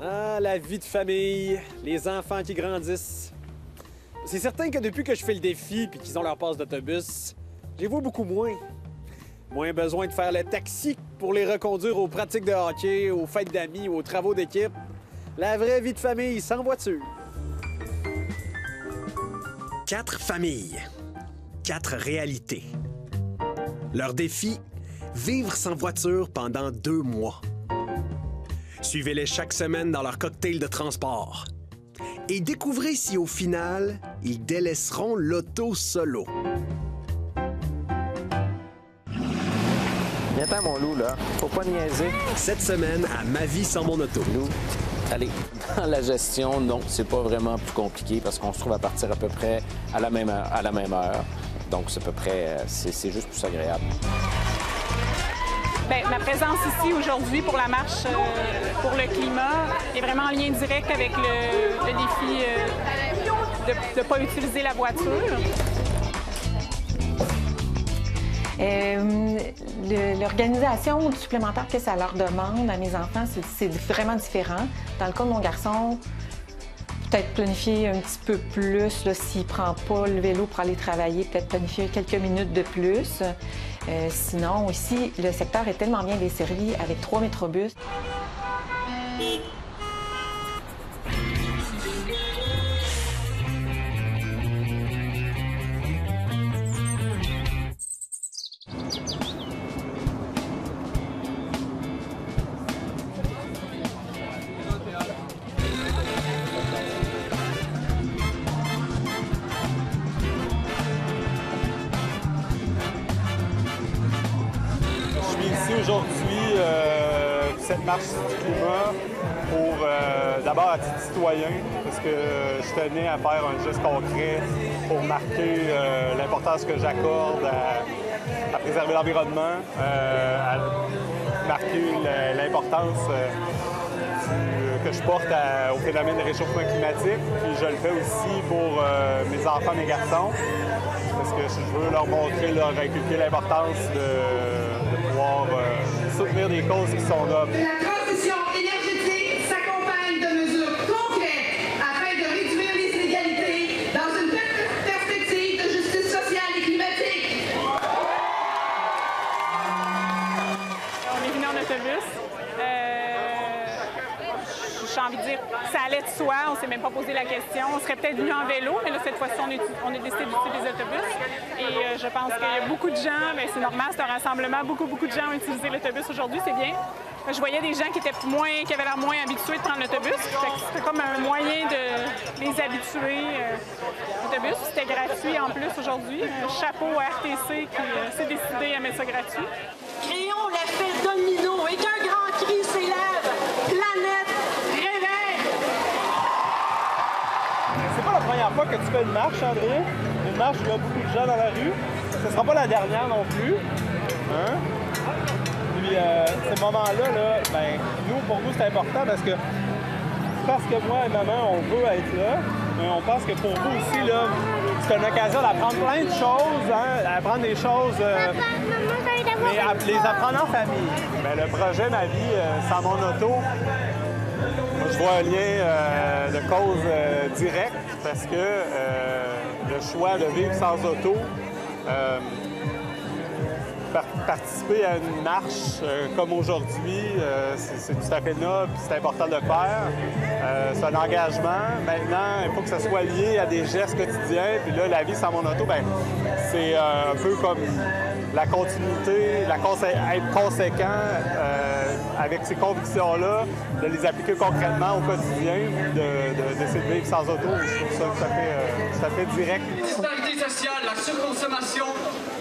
Ah, la vie de famille, les enfants qui grandissent. C'est certain que depuis que je fais le défi puis qu'ils ont leur passe d'autobus, je les vois beaucoup moins. Moins besoin de faire le taxi pour les reconduire aux pratiques de hockey, aux fêtes d'amis, aux travaux d'équipe. La vraie vie de famille sans voiture. 4 familles, 4 réalités. Leur défi, vivre sans voiture pendant 2 mois. Suivez-les chaque semaine dans leur cocktail de transport. Et découvrez si au final, ils délaisseront l'auto solo. Viens-t'en, mon loup, là. Faut pas niaiser. Cette semaine, à Ma vie sans mon auto. Loup, allez, dans la gestion, non, c'est pas vraiment plus compliqué parce qu'on se trouve à partir à peu près à la même heure. Donc, c'est à peu près, c'est juste plus agréable. Bien, ma présence ici aujourd'hui pour la marche pour le climat est vraiment en lien direct avec le défi de ne pas utiliser la voiture. L'organisation supplémentaire que ça leur demande à mes enfants, c'est vraiment différent. Dans le cas de mon garçon, peut-être planifier un petit peu plus s'il ne prend pas le vélo pour aller travailler, peut-être planifier quelques minutes de plus. Sinon, ici, le secteur est tellement bien desservi avec 3 métrobus. Aujourd'hui, cette marche du climat pour d'abord à titre citoyen, parce que je tenais à faire un geste concret pour marquer l'importance que j'accorde à préserver l'environnement, à marquer l'importance que je porte au phénomène de réchauffement climatique. Puis je le fais aussi pour mes enfants, mes garçons, parce que je veux leur montrer, leur inculquer l'importance de pouvoir soutenir des causes qui sont nobles. La transition énergétique s'accompagne de mesures concrètes afin de réduire les inégalités dans une perspective de justice sociale et climatique. On est venu en autobus. J'ai envie de dire, ça allait de soi, on ne s'est même pas posé la question. On serait peut-être venu en vélo, mais là, cette fois-ci, on a décidé d'utiliser des autobus. Et je pense qu'il y a beaucoup de gens, mais c'est normal, c'est un rassemblement, beaucoup de gens ont utilisé l'autobus aujourd'hui, c'est bien. Je voyais des gens qui avaient l'air moins habitués de prendre l'autobus. C'était comme un moyen de les habituer à l'autobus. C'était gratuit en plus aujourd'hui. Chapeau à RTC qui s'est décidé à mettre ça gratuit. Créons l'effet domino et qu'un grand cri s'élève. Planète, réveille! C'est pas la première fois que tu fais une marche, André. Une marche où il y a beaucoup de gens dans la rue. Ce sera pas la dernière non plus. Hein? Puis ces moments-là, ben, pour nous, c'est important parce que moi et maman, on veut être là, mais on pense que pour vous aussi, là, c'est une occasion d'apprendre plein de choses, hein, d'apprendre des choses, mais les apprendre en famille. Ben, le projet Ma vie sans mon auto, moi, je vois un lien de cause directe parce que le choix de vivre sans auto, participer à une marche comme aujourd'hui, c'est tout à fait noble, c'est important de le faire. C'est un engagement. Maintenant, il faut que ça soit lié à des gestes quotidiens. Puis là, la vie sans mon auto, ben, c'est un peu comme la continuité, être conséquent avec ces convictions-là, de les appliquer concrètement au quotidien, d'essayer de vivre sans auto. Je trouve ça tout à fait direct. La disparité sociale, la surconsommation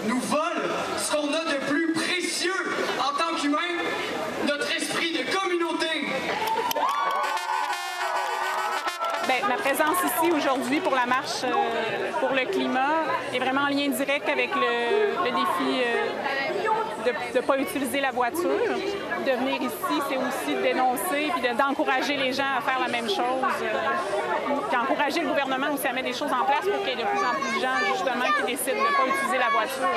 nous vole ce qu'on a de plus précieux en tant qu'humain, notre esprit de communauté. Bien, ma présence ici aujourd'hui pour la marche pour le climat est vraiment en lien direct avec le défi de ne pas utiliser la voiture. De venir ici, c'est aussi de dénoncer puis d'encourager les gens à faire la même chose. D'encourager le gouvernement aussi à mettre des choses en place pour qu'il y ait de plus en plus de gens, justement, qui décident de ne pas utiliser la voiture.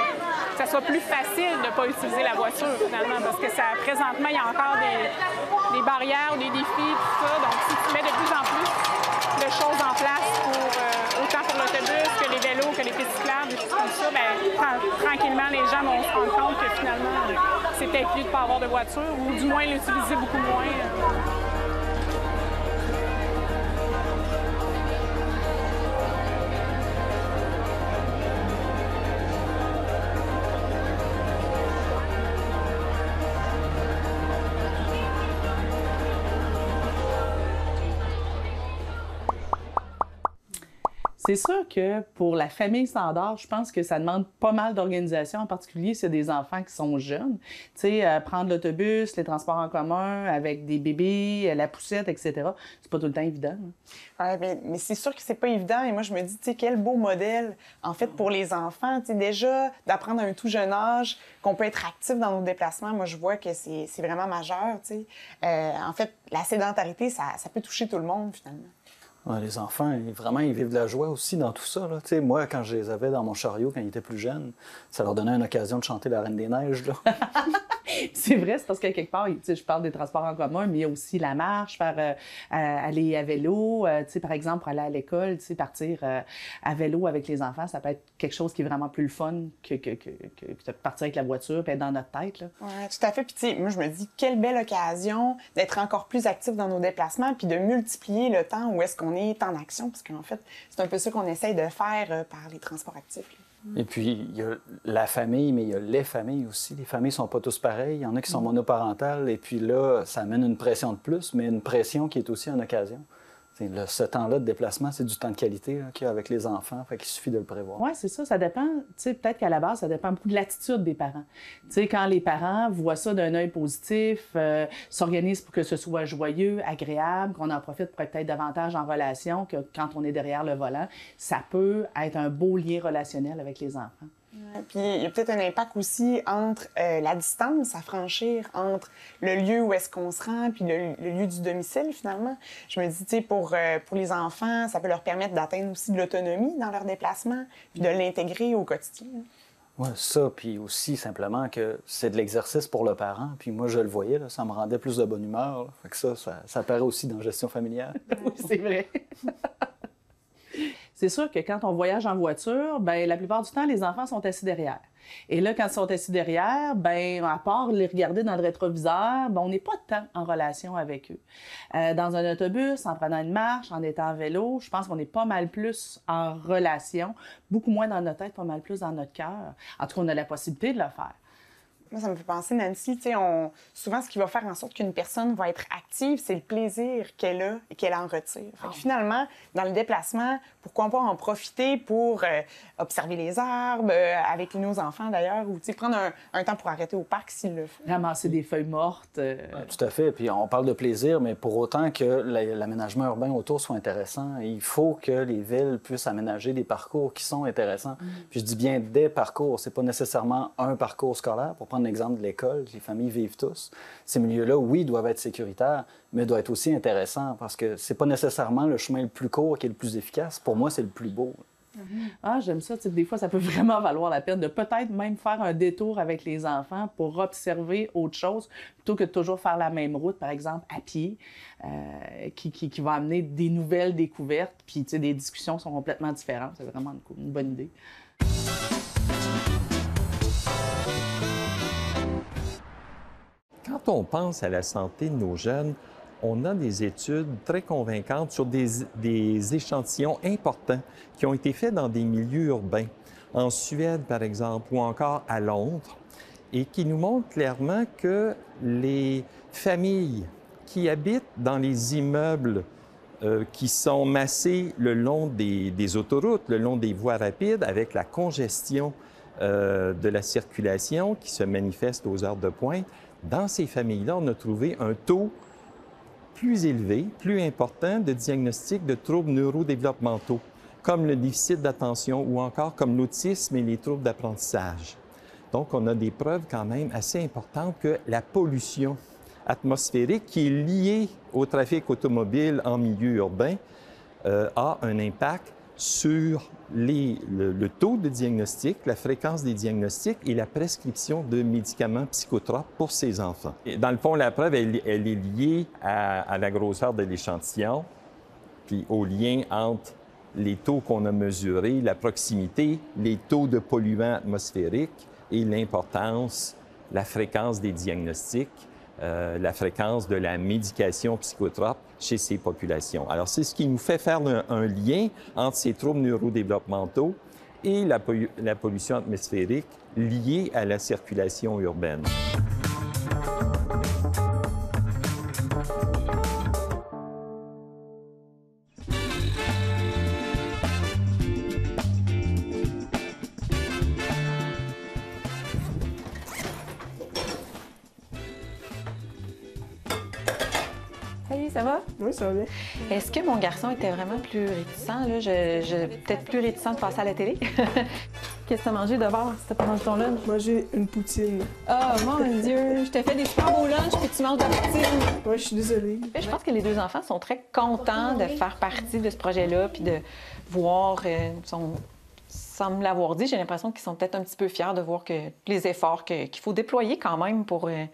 Que ça soit plus facile de ne pas utiliser la voiture, finalement, parce que présentement, il y a encore des barrières, des défis, tout ça. Donc, si tu mets de plus en plus de choses en place autant pour l'autobus que les vélos, que les pistes cyclables, des choses comme ça, bien, tranquillement, les gens vont se rendre compte que finalement, c'est peut-être mieux de ne pas avoir de voiture ou du moins l'utiliser beaucoup moins. C'est sûr que pour la famille standard, je pense que ça demande pas mal d'organisation, en particulier s'il y a des enfants qui sont jeunes. Tu sais, prendre l'autobus, les transports en commun avec des bébés, la poussette, etc., c'est pas tout le temps évident. Ouais, mais c'est sûr que c'est pas évident. Et moi, je me dis, tu sais, quel beau modèle, en fait, pour les enfants. Tu sais, déjà, d'apprendre à un tout jeune âge qu'on peut être actif dans nos déplacements, moi, je vois que c'est vraiment majeur, tu sais. En fait, la sédentarité, ça peut toucher tout le monde, finalement. Ouais, les enfants, ils vivent de la joie aussi dans tout ça. Là. Moi, quand je les avais dans mon chariot, quand ils étaient plus jeunes, ça leur donnait une occasion de chanter la Reine des Neiges. Là. C'est vrai, c'est parce qu'à quelque part, je parle des transports en commun, mais il y a aussi la marche, aller à vélo, par exemple, pour aller à l'école, partir à vélo avec les enfants, ça peut être quelque chose qui est vraiment plus le fun que de partir avec la voiture et être dans notre tête. Oui, tout à fait. Puis, moi, je me dis, quelle belle occasion d'être encore plus actif dans nos déplacements puis de multiplier le temps où est-ce qu'on est en action, parce qu'en fait, c'est un peu ça qu'on essaye de faire par les transports actifs. Là. Et puis, il y a la famille, mais il y a les familles aussi. Les familles ne sont pas tous pareilles. Il y en a qui sont monoparentales. Et puis là, ça amène une pression de plus, mais une pression qui est aussi une occasion. Ce temps-là de déplacement, c'est du temps de qualité qu'il y a avec les enfants. Fait qu'il suffit de le prévoir. Oui, c'est ça. Ça dépend. Peut-être qu'à la base, ça dépend beaucoup de l'attitude des parents. Quand les parents voient ça d'un œil positif, s'organisent pour que ce soit joyeux, agréable, qu'on en profite pour être peut-être davantage en relation que quand on est derrière le volant, ça peut être un beau lien relationnel avec les enfants. Puis il y a peut-être un impact aussi entre la distance à franchir entre le lieu où est-ce qu'on se rend puis le lieu du domicile, finalement. Je me dis, tu sais, pour les enfants, ça peut leur permettre d'atteindre aussi de l'autonomie dans leur déplacement puis de l'intégrer au quotidien. Oui, ça, puis aussi simplement que c'est de l'exercice pour le parent. Puis moi, je le voyais, là, ça me rendait plus de bonne humeur. Là. Fait que ça paraît aussi dans la gestion familiale. Oui, c'est vrai. C'est sûr que quand on voyage en voiture, bien, la plupart du temps, les enfants sont assis derrière. Et là, quand ils sont assis derrière, bien, à part les regarder dans le rétroviseur, bien, on n'est pas tant en relation avec eux. Dans un autobus, en prenant une marche, en étant en vélo, je pense qu'on est pas mal plus en relation, beaucoup moins dans notre tête, pas mal plus dans notre cœur. En tout cas, on a la possibilité de le faire. Moi, ça me fait penser, Nancy, tu sais, souvent, ce qui va faire en sorte qu'une personne va être active, c'est le plaisir qu'elle a et qu'elle en retire. Fait que finalement, dans le déplacement, pourquoi pas en profiter pour observer les arbres, avec nos enfants d'ailleurs, ou prendre un temps pour arrêter au parc s'il le faut. Ramasser des feuilles mortes. Tout à fait. Puis on parle de plaisir, mais pour autant que l'aménagement urbain autour soit intéressant, il faut que les villes puissent aménager des parcours qui sont intéressants. Puis je dis bien des parcours, c'est pas nécessairement un parcours scolaire. Pour prendre l'exemple de l'école, les familles vivent tous. Ces milieux-là, oui, doivent être sécuritaires, mais doivent être aussi intéressants parce que c'est pas nécessairement le chemin le plus court qui est le plus efficace. Pour moi, c'est le plus beau. Ah, j'aime ça. Des fois, ça peut vraiment valoir la peine de peut-être même faire un détour avec les enfants pour observer autre chose plutôt que de toujours faire la même route, par exemple, à pied, qui va amener des nouvelles découvertes. Puis, des discussions sont complètement différentes. C'est vraiment une bonne idée. Quand on pense à la santé de nos jeunes, on a des études très convaincantes sur des échantillons importants qui ont été faits dans des milieux urbains, en Suède par exemple, ou encore à Londres, et qui nous montrent clairement que les familles qui habitent dans les immeubles qui sont massés le long des autoroutes, le long des voies rapides, avec la congestion de la circulation qui se manifeste aux heures de pointe, dans ces familles-là, on a trouvé un taux plus élevé, plus important de diagnostic de troubles neurodéveloppementaux, comme le déficit d'attention ou encore comme l'autisme et les troubles d'apprentissage. Donc, on a des preuves quand même assez importantes que la pollution atmosphérique qui est liée au trafic automobile en milieu urbain a un impact sur le taux de diagnostic, la fréquence des diagnostics et la prescription de médicaments psychotropes pour ces enfants. Et dans le fond, la preuve, elle est liée à la grosseur de l'échantillon, puis au lien entre les taux qu'on a mesurés, la proximité, les taux de polluants atmosphériques et l'importance, la fréquence des diagnostics, la fréquence de la médication psychotrope chez ces populations. Alors, c'est ce qui nous fait faire un lien entre ces troubles neurodéveloppementaux et la pollution atmosphérique liée à la circulation urbaine. Salut, ça va? Oui, ça va bien. Est-ce que mon garçon était vraiment plus réticent? Là? Peut-être plus réticent de passer à la télé. Qu'est-ce que t'as mangé d'abord? C'était pendant ton lunch? Moi, j'ai une poutine. Oh, mon Dieu! Je t'ai fait des super beaux lunchs, puis tu manges de la poutine. Oui, je suis désolée. Je pense que les deux enfants sont très contents de faire partie de ce projet-là, puis de voir... sans me l'avoir dit, j'ai l'impression qu'ils sont peut-être un petit peu fiers de voir que les efforts qu'il faut déployer quand même pour... de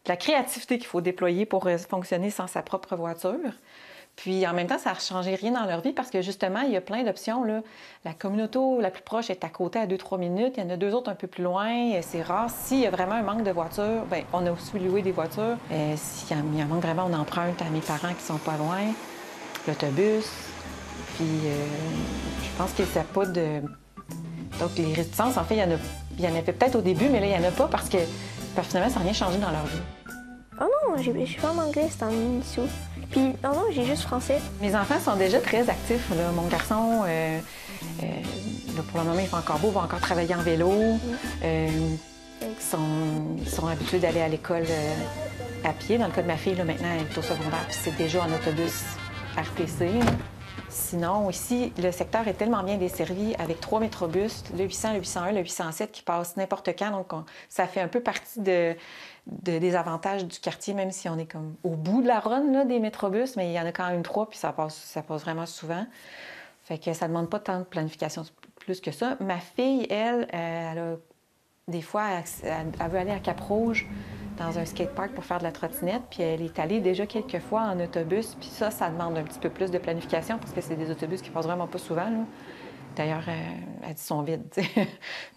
la créativité qu'il faut déployer pour fonctionner sans sa propre voiture. Puis en même temps, ça n'a changé rien dans leur vie parce que justement, il y a plein d'options. Là. La communauté la plus proche est à côté à 2-3 minutes. Il y en a 2 autres un peu plus loin. C'est rare. S'il y a vraiment un manque de voitures, bien, on a aussi loué des voitures. S'il y en manque vraiment, on emprunte à mes parents qui sont pas loin. L'autobus. Puis je pense qu'il n'y a pas de... Donc les réticences, en fait, il y en avait peut-être au début, mais là, il n'y en a pas parce que finalement, ça n'a rien changé dans leur vie. Oh non, je suis pas en anglais, c'est en initiaux. Puis, oh non, j'ai juste français. Mes enfants sont déjà très actifs. Là. Mon garçon, là, pour le moment, il fait encore beau, va encore travailler en vélo. Ils sont habitués d'aller à l'école à pied. Dans le cas de ma fille, là, maintenant, elle est au secondaire, puis c'est déjà en autobus RTC. Sinon, ici, le secteur est tellement bien desservi avec 3 métrobus, le 800, le 801, le 807 qui passent n'importe quand. Donc, ça fait un peu partie des avantages du quartier, même si on est comme au bout de la run là, des métrobus, mais il y en a quand même 3, puis ça passe vraiment souvent. Fait que ça ne demande pas tant de planification plus que ça. Ma fille, elle a des fois, elle veut aller à Cap-Rouge dans un skatepark pour faire de la trottinette, puis elle est allée déjà quelques fois en autobus, puis ça demande un petit peu plus de planification parce que c'est des autobus qui passent vraiment pas souvent, là. D'ailleurs, elle dit qu'ils sont vides, t'sais.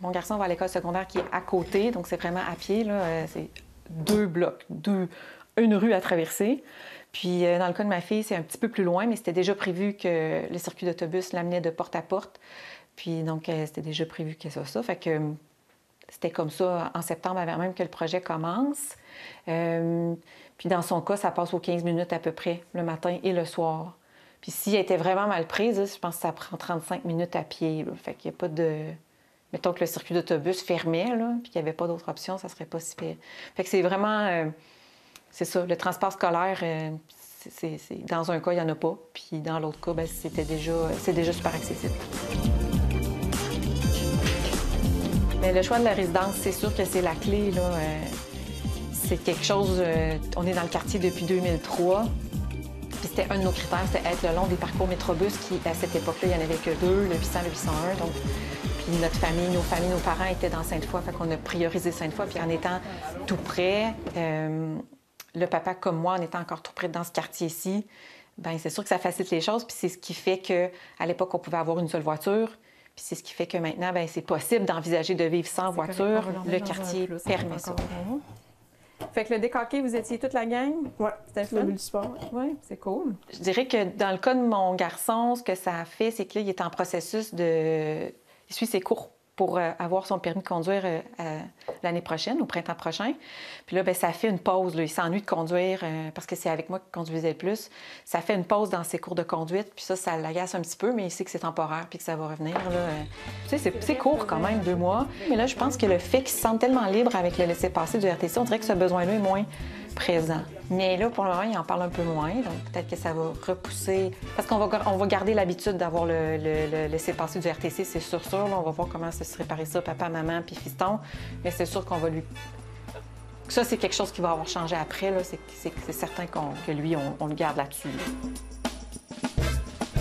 Mon garçon va à l'école secondaire qui est à côté, donc c'est vraiment à pied, là. C'est 2 blocs, une rue à traverser. Puis dans le cas de ma fille, c'est un petit peu plus loin, mais c'était déjà prévu que le circuit d'autobus l'amenait de porte à porte. Puis donc, c'était déjà prévu que ça. Fait que c'était comme ça en septembre, avant même que le projet commence. Puis dans son cas, ça passe aux 15 minutes à peu près, le matin et le soir. Puis si elle était vraiment mal prise, là, je pense que ça prend 35 minutes à pied. Là. Fait qu'il n'y a pas de... Mettons que le circuit d'autobus fermait, là, puis qu'il n'y avait pas d'autre option, ça serait pas si pire. Fait que c'est vraiment... c'est ça, le transport scolaire, dans un cas, il n'y en a pas. Puis dans l'autre cas, bien, c'est déjà super accessible. Mais le choix de la résidence, c'est sûr que c'est la clé, là. C'est quelque chose... on est dans le quartier depuis 2003. Puis c'était un de nos critères, c'était être le long des parcours métrobus qui, à cette époque-là, il n'y en avait que 2, le 800, le 801. Donc, puis notre famille, nos parents étaient dans Sainte-Foy, fait qu'on a priorisé Sainte-Foy. Puis en étant tout près, le papa comme moi, en étant encore tout près dans ce quartier-ci, bien, c'est sûr que ça facilite les choses. Puis c'est ce qui fait qu'à l'époque, on pouvait avoir une seule voiture. Puis c'est ce qui fait que maintenant, bien, c'est possible d'envisager de vivre sans voiture. Le quartier permet ça. Fait que le décaqué, vous étiez toute la gang? Oui, c'était le multisport. Oui, c'est cool. Je dirais que dans le cas de mon garçon, ce que ça a fait, c'est qu'il est en processus de... Il suit ses cours pour avoir son permis de conduire l'année prochaine, au printemps prochain. Puis là, bien, ça fait une pause. Là. Il s'ennuie de conduire parce que c'est avec moi qu'il conduisait le plus. Ça fait une pause dans ses cours de conduite. Puis ça l'agace un petit peu, mais il sait que c'est temporaire puis que ça va revenir. Tu sais, c'est court quand même, 2 mois. Mais là, je pense que le fait qu'il se sente tellement libre avec le laisser-passer du RTC, on dirait que ce besoin-là est moins présent. Mais là, pour le moment, il en parle un peu moins. Donc, peut-être que ça va repousser. Parce qu'on va garder l'habitude d'avoir le laisser-passer du RTC, c'est sûr. Là, on va voir comment se réparer ça, papa, maman, puis fiston. Mais c'est sûr qu'on va lui... Ça, c'est quelque chose qui va avoir changé après. C'est certain que lui, on le garde là-dessus.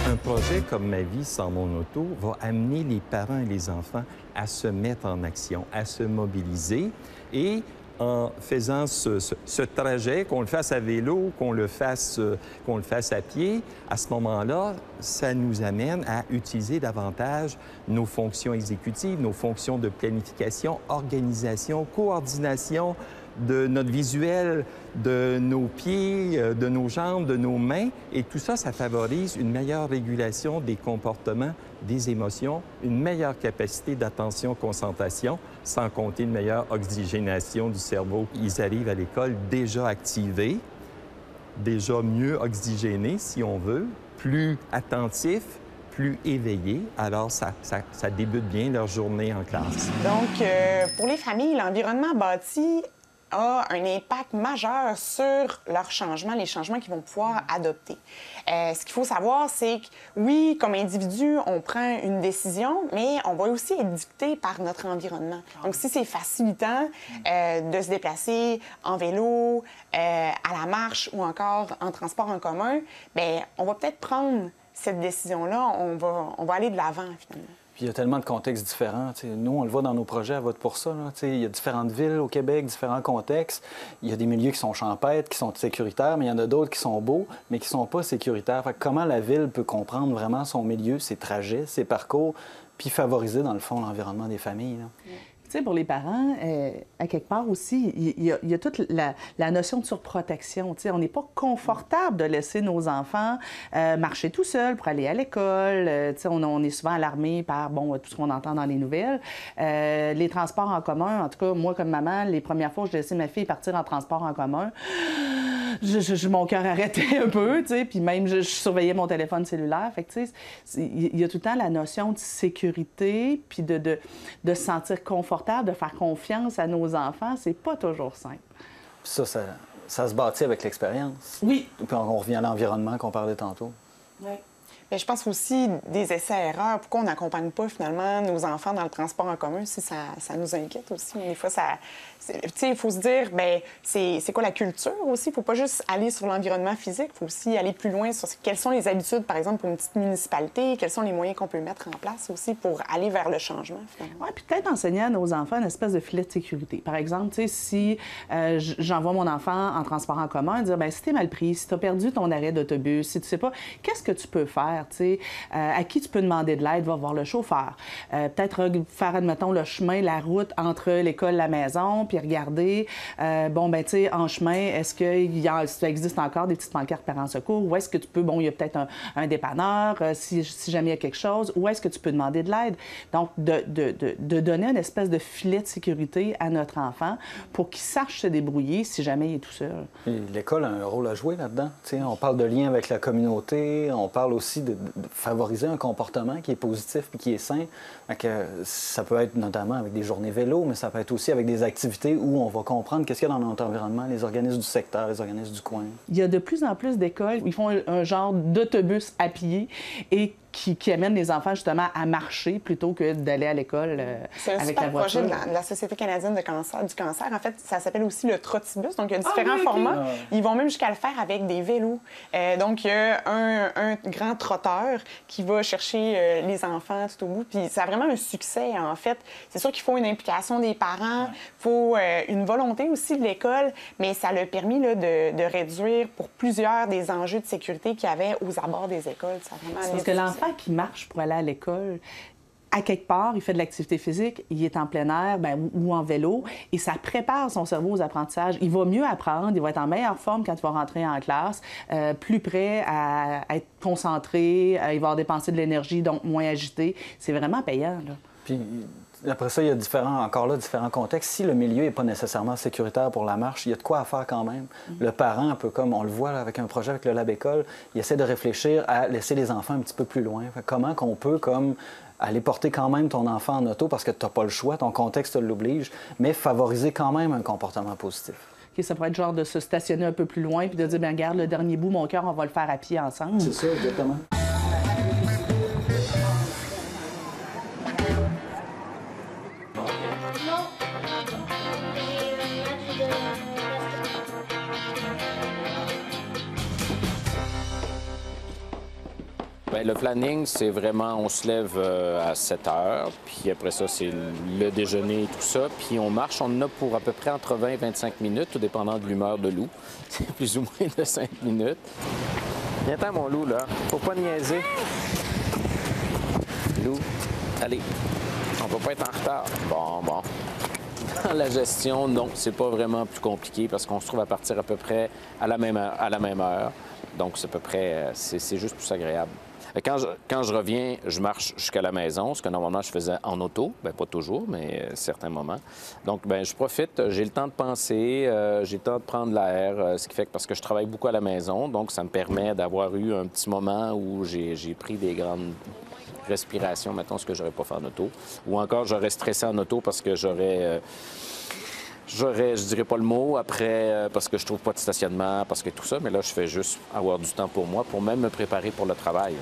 Un projet comme Ma vie sans mon auto va amener les parents et les enfants à se mettre en action, à se mobiliser. Et en faisant ce trajet, qu'on le fasse à vélo, qu'on le fasse à pied, à ce moment-là, ça nous amène à utiliser davantage nos fonctions exécutives, nos fonctions de planification, organisation, coordination de notre visuel, de nos pieds, de nos jambes, de nos mains. Et tout ça, ça favorise une meilleure régulation des comportements, des émotions, une meilleure capacité d'attention, concentration, sans compter une meilleure oxygénation du cerveau. Ils arrivent à l'école déjà activés, déjà mieux oxygénés, si on veut, plus attentifs, plus éveillés. Alors, ça débute bien leur journée en classe. Donc, pour les familles, l'environnement bâti a un impact majeur sur leurs changements, les changements qu'ils vont pouvoir adopter. Ce qu'il faut savoir, c'est que, oui, comme individu, on prend une décision, mais on va aussi être dicté par notre environnement. Donc, si c'est facilitant de se déplacer en vélo, à la marche ou encore en transport en commun, bien, on va peut-être prendre cette décision-là, on va aller de l'avant, finalement. Puis il y a tellement de contextes différents. T'sais, nous, on le voit dans nos projets à Vote pour ça. Il y a différentes villes au Québec, différents contextes. Il y a des milieux qui sont champêtres, qui sont sécuritaires, mais il y en a d'autres qui sont beaux, mais qui ne sont pas sécuritaires. Fait que comment la ville peut comprendre vraiment son milieu, ses trajets, ses parcours, puis favoriser, dans le fond, l'environnement des familles, là? Tu sais, pour les parents, à quelque part aussi, il y a toute la notion de surprotection. Tu sais, on n'est pas confortable de laisser nos enfants marcher tout seuls pour aller à l'école. Tu sais, on est souvent alarmés par, bon, tout ce qu'on entend dans les nouvelles. Les transports en commun, en tout cas, moi, comme maman, les premières fois que je laissais ma fille partir en transport en commun, mon cœur arrêtait un peu, tu sais, puis même je surveillais mon téléphone cellulaire. Fait que, tu sais, il y a tout le temps la notion de sécurité, puis de se sentir confortable, de faire confiance à nos enfants. C'est pas toujours simple. Ça se bâtit avec l'expérience. Oui. Puis on revient à l'environnement qu'on parlait tantôt. Oui. Mais je pense aussi des essais-erreurs. Pourquoi on n'accompagne pas finalement nos enfants dans le transport en commun? Si ça nous inquiète aussi. Des fois, il faut se dire, bien, c'est quoi la culture aussi? Il ne faut pas juste aller sur l'environnement physique. Il faut aussi aller plus loin sur quelles sont les habitudes, par exemple, pour une petite municipalité. Quels sont les moyens qu'on peut mettre en place aussi pour aller vers le changement, finalement? Oui, puis peut-être enseigner à nos enfants une espèce de filet de sécurité. Par exemple, tu sais, si j'envoie mon enfant en transport en commun, dire, bien, si t'es mal pris, si tu as perdu ton arrêt d'autobus, si tu sais pas, qu'est-ce que tu peux faire? À qui tu peux demander de l'aide, va voir le chauffeur. Peut-être faire, admettons, le chemin, la route entre l'école et la maison, puis regarder, bon, ben tu sais, en chemin, est-ce qu'il existe encore des petites pancartes parents secours, ou est-ce que tu peux, bon, il y a peut-être un dépanneur, si jamais il y a quelque chose, ou est-ce que tu peux demander de l'aide? Donc, de donner une espèce de filet de sécurité à notre enfant pour qu'il sache se débrouiller si jamais il est tout seul. L'école a un rôle à jouer là-dedans. T'sais, on parle de lien avec la communauté, on parle aussi de favoriser un comportement qui est positif et qui est sain. Ça peut être notamment avec des journées vélo, mais ça peut être aussi avec des activités où on va comprendre qu'est-ce qu'il y a dans notre environnement, les organismes du secteur, les organismes du coin. Il y a de plus en plus d'écoles où ils font un genre d'autobus à pied et qui amène les enfants justement à marcher plutôt que d'aller à l'école avec la voiture. C'est un super projet de la Société canadienne du cancer. En fait, ça s'appelle aussi le Trottibus. Donc, il y a différents formats. Ils vont même jusqu'à le faire avec des vélos. Donc, il y a un grand trotteur qui va chercher les enfants tout au bout. Puis, ça a vraiment un succès, en fait. C'est sûr qu'il faut une implication des parents, il faut une volonté aussi de l'école, mais ça l'a permis là, de réduire pour plusieurs des enjeux de sécurité qu'il y avait aux abords des écoles. Ça a vraiment parce que l'enfant qui marche pour aller à l'école, à quelque part, il fait de l'activité physique, il est en plein air ou en vélo, et ça prépare son cerveau aux apprentissages. Il va mieux apprendre, il va être en meilleure forme quand il va rentrer en classe, plus prêt à être concentré, il va avoir dépensé de l'énergie, donc moins agité. C'est vraiment payant, là. Puis, après ça, il y a différents contextes. Si le milieu n'est pas nécessairement sécuritaire pour la marche, il y a de quoi à faire quand même. Le parent, un peu comme on le voit là, avec un projet avec le Lab École, il essaie de réfléchir à laisser les enfants un petit peu plus loin. Comment qu'on peut aller porter quand même ton enfant en auto parce que tu n'as pas le choix, ton contexte l'oblige, mais favoriser quand même un comportement positif. OK, ça pourrait être genre de se stationner un peu plus loin puis de dire, bien, regarde, le dernier bout, mon cœur, on va le faire à pied ensemble. C'est ça, exactement. Bien, le planning, c'est vraiment, on se lève à 7 heures, puis après ça, c'est le déjeuner et tout ça, puis on marche, on en a pour à peu près entre 20 et 25 minutes, tout dépendant de l'humeur de Lou. C'est plus ou moins de 5 minutes. Viens-t'en, mon Lou, là. Faut pas niaiser. Lou, allez. On va pas être en retard. Bon. Dans la gestion, non, c'est pas vraiment plus compliqué parce qu'on se trouve à partir à peu près à la même heure. Donc, c'est à peu près, c'est juste plus agréable. Quand je reviens, je marche jusqu'à la maison, ce que normalement je faisais en auto. Bien, pas toujours, mais certains moments. Donc, bien, je profite, j'ai le temps de penser, j'ai le temps de prendre l'air, ce qui fait que parce que je travaille beaucoup à la maison, donc ça me permet d'avoir eu un petit moment où j'ai pris des grandes respirations, mettons, ce que j'aurais pas fait en auto. Ou encore, j'aurais stressé en auto parce que je dirais pas le mot après, parce que je trouve pas de stationnement, parce que tout ça, mais là, je fais juste avoir du temps pour moi, pour même me préparer pour le travail.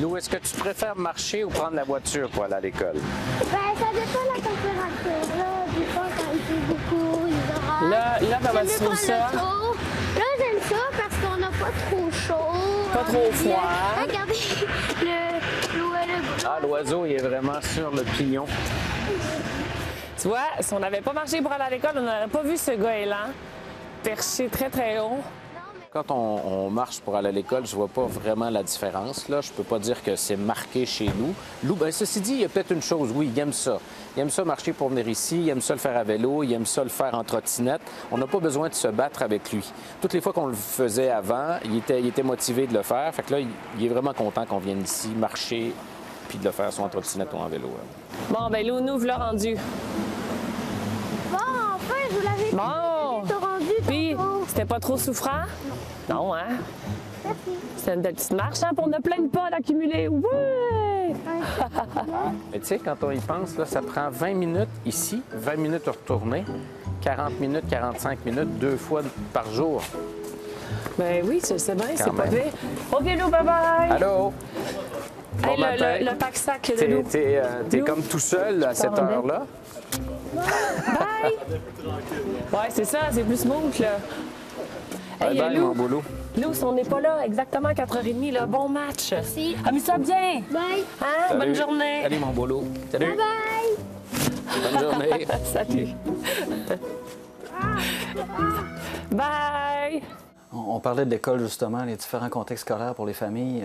Lou, est-ce que tu préfères marcher ou prendre la voiture pour aller à l'école? Ben, ça dépend de la température. Là, des fois, quand il fait beaucoup, il aura... Là, comment tu trouves ça? Là, j'aime ça parce qu'on n'a pas trop chaud. Pas trop froid. Regardez, le Ah, l'oiseau, il est vraiment sur le pignon. Tu vois, si on n'avait pas marché pour aller à l'école, on n'aurait pas vu ce gars élan perché très, très haut. Quand on marche pour aller à l'école, je vois pas vraiment la différence. Là, je peux pas dire que c'est marqué chez nous. Lou, bien, ceci dit, il y a peut-être une chose, oui, il aime ça. Il aime ça marcher pour venir ici, il aime ça le faire à vélo, il aime ça le faire en trottinette. On n'a pas besoin de se battre avec lui. Toutes les fois qu'on le faisait avant, il était motivé de le faire. Fait que là, il est vraiment content qu'on vienne ici marcher puis de le faire soit en trottinette ou en vélo. Bon, ben Lou, nous, voilà rendu. Bon, enfin, je vous l'avais dit. Bon. Puis, c'était pas trop souffrant? Non, hein? Merci. C'est une belle petite marche, hein, pour ne plein de pas d'accumuler. Ouais! Mais tu sais, quand on y pense, là, ça prend 20 minutes ici, 20 minutes à retourner, 40 minutes, 45 minutes, 2 fois par jour. Ben oui, c'est bien, c'est pas même. pire. OK, Lou, bye-bye! Allô? Bon Hey, matin. le pack-sac de Lou. T'es comme tout seul à cette heure-là? Bye! Ouais, c'est ça, c'est plus smooth, là. Bye Hey, bye, Lou, mon boulot. Lou, si on n'est pas là exactement à 4h30, là, bon match. Merci. Amuse-toi bien. Bye. Hein? Salut. Bonne journée. Salut, mon boulot. Salut. Bye. Bonne journée. Salut. Bye. On parlait de l'école, justement, les différents contextes scolaires pour les familles.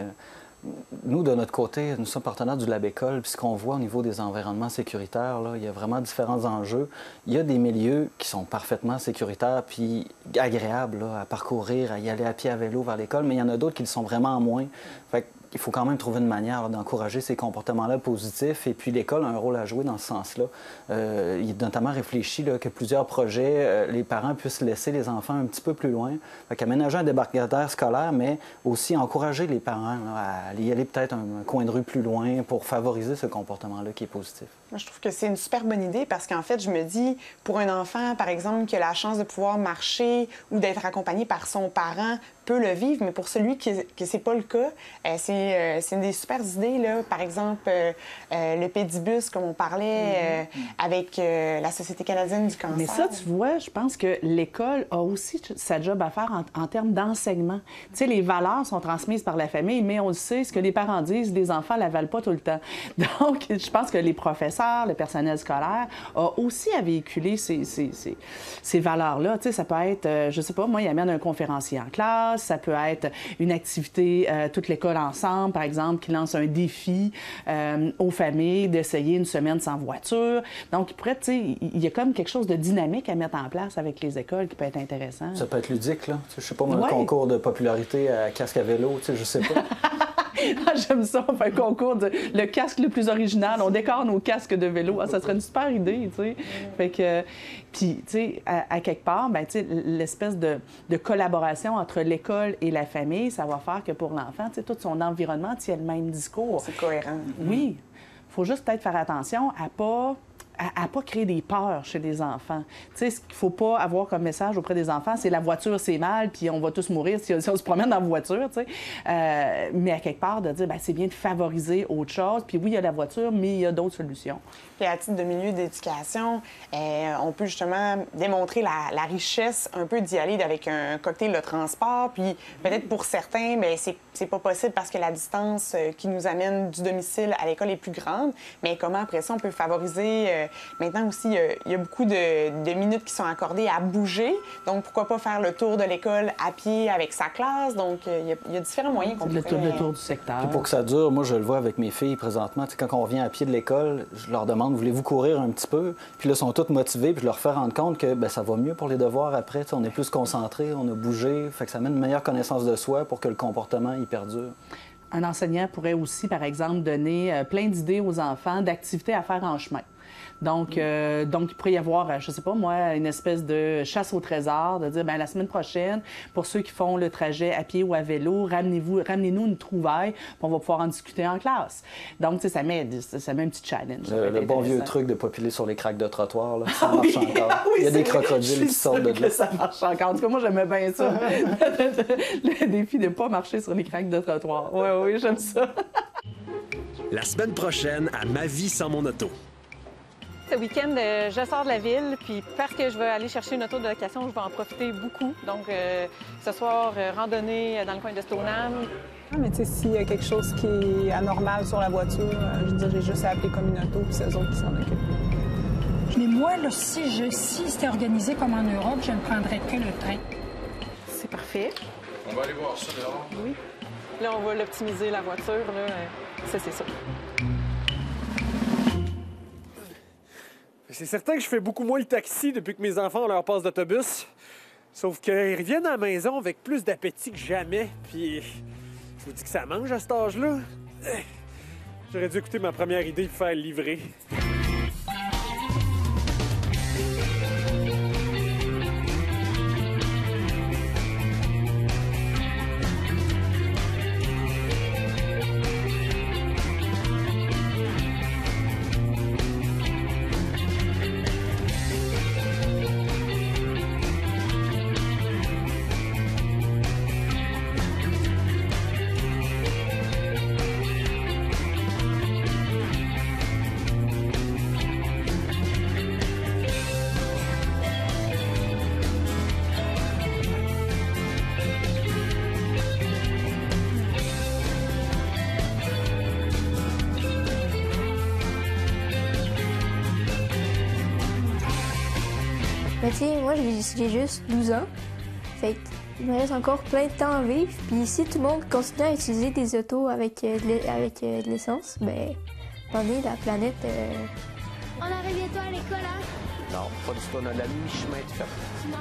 Nous, de notre côté, nous sommes partenaires du Lab École, puis ce qu'on voit au niveau des environnements sécuritaires, là, il y a vraiment différents enjeux. Il y a des milieux qui sont parfaitement sécuritaires puis agréables là, à parcourir, à y aller à pied, à vélo vers l'école, mais il y en a d'autres qui le sont vraiment moins. Fait qu'il faut quand même trouver une manière d'encourager ces comportements-là positifs. Et puis l'école a un rôle à jouer dans ce sens-là. Il est notamment réfléchi là, que plusieurs projets, les parents puissent laisser les enfants un petit peu plus loin. Fait qu'aménager un débarcadère scolaire, mais aussi encourager les parents là, à y aller peut-être un coin de rue plus loin pour favoriser ce comportement-là qui est positif. Moi, je trouve que c'est une super bonne idée parce qu'en fait, je me dis, pour un enfant, par exemple, qui a la chance de pouvoir marcher ou d'être accompagné par son parent, peut le vivre, mais pour celui que c'est pas le cas, c'est une des super idées, là. Par exemple, le pédibus, comme on parlait, avec la Société canadienne du cancer. Mais ça, tu vois, je pense que l'école a aussi sa job à faire en termes d'enseignement. Tu sais, les valeurs sont transmises par la famille, mais on le sait, ce que les parents disent, les enfants ne l'avalent pas tout le temps. Donc, je pense que les professeurs, le personnel scolaire, a aussi à véhiculer ces valeurs-là. Tu sais, ça peut être, je sais pas, moi, il amène un conférencier en classe, ça peut être une activité, toute l'école ensemble, par exemple, qui lance un défi aux familles d'essayer une semaine sans voiture. Donc, il pourrait, tu sais, il y a comme quelque chose de dynamique à mettre en place avec les écoles qui peut être intéressant. Ça peut être ludique, là. Je sais pas, un concours de popularité à casque à vélo, tu sais, je sais pas. J'aime ça, on fait un concours de le casque le plus original, on décore nos casques de vélo. Ah, ça serait une super idée, tu sais. Fait que, puis, tu sais, à quelque part, ben, tu sais, l'espèce de collaboration entre l'école et la famille, ça va faire que pour l'enfant, tu sais, tout son environnement tient le même discours. C'est cohérent. Oui. Il faut juste peut-être faire attention à à pas créer des peurs chez les enfants. Tu sais, ce qu'il faut pas avoir comme message auprès des enfants, c'est la voiture, c'est mal, puis on va tous mourir si on se promène dans la voiture, tu sais. Mais à quelque part, de dire, bien, c'est bien de favoriser autre chose. Puis oui, il y a la voiture, mais il y a d'autres solutions. Puis à titre de milieu d'éducation, on peut justement démontrer la richesse un peu d'y aller avec un cocktail de transport. Puis peut-être pour certains, bien, c'est pas possible parce que la distance qui nous amène du domicile à l'école est plus grande. Mais comment après ça, on peut favoriser... maintenant aussi, il y a beaucoup de minutes qui sont accordées à bouger. Donc pourquoi pas faire le tour de l'école à pied avec sa classe. Donc il y a différents moyens qu'on peut faire. Le tour du secteur. Puis pour que ça dure, moi, je le vois avec mes filles présentement. Tu sais, quand on revient à pied de l'école, je leur demande, voulez-vous courir un petit peu? Puis là, ils sont toutes motivées, puis je leur fais rendre compte que bien, ça va mieux pour les devoirs après. Tu sais, on est plus concentrés, on a bougé. Fait que ça amène une meilleure connaissance de soi pour que le comportement y perdure. Un enseignant pourrait aussi, par exemple, donner plein d'idées aux enfants d'activités à faire en chemin. Donc, il pourrait y avoir, je ne sais pas moi, une espèce de chasse au trésor, de dire, bien, la semaine prochaine, pour ceux qui font le trajet à pied ou à vélo, ramenez-nous une trouvaille, puis on va pouvoir en discuter en classe. Donc, tu sais, ça met un petit challenge. Le bon vieux truc de pas piler sur les craques de trottoir, là, ça marche encore. Il y a des crocodiles qui sortent de là. Ça marche encore. En tout cas, moi, j'aimais bien ça. Le défi de ne pas marcher sur les craques de trottoir. Oui, j'aime ça. La semaine prochaine, à Ma vie sans mon auto. Ce week-end, je sors de la ville, puis parce que je vais aller chercher une auto de location, je vais en profiter beaucoup. Donc, ce soir, randonnée dans le coin de Stoneham. Ah, mais tu sais, s'il y a quelque chose qui est anormal sur la voiture, je veux dire, j'ai juste à appeler comme une auto, puis c'est eux autres qui s'en occupent. Mais moi, là, si c'était organisé comme en Europe, je ne prendrais que le train. C'est parfait. On va aller voir ça dehors. Oui. Là, on va l'optimiser, la voiture, là. Ça, c'est ça. C'est certain que je fais beaucoup moins le taxi depuis que mes enfants ont leur passe d'autobus. Sauf qu'ils reviennent à la maison avec plus d'appétit que jamais. Puis, je vous dis que ça mange à cet âge-là. J'aurais dû écouter ma première idée de faire livrer. Mais tu sais, moi, j'ai juste 12 ans. Fait qu'il me reste encore plein de temps à vivre. Puis si tout le monde continue à utiliser des autos avec de l'essence, ben, à un moment donné, la planète... On arrive bientôt à l'école, hein? Non, pas du tout. On a la mi-chemin de fait. Non.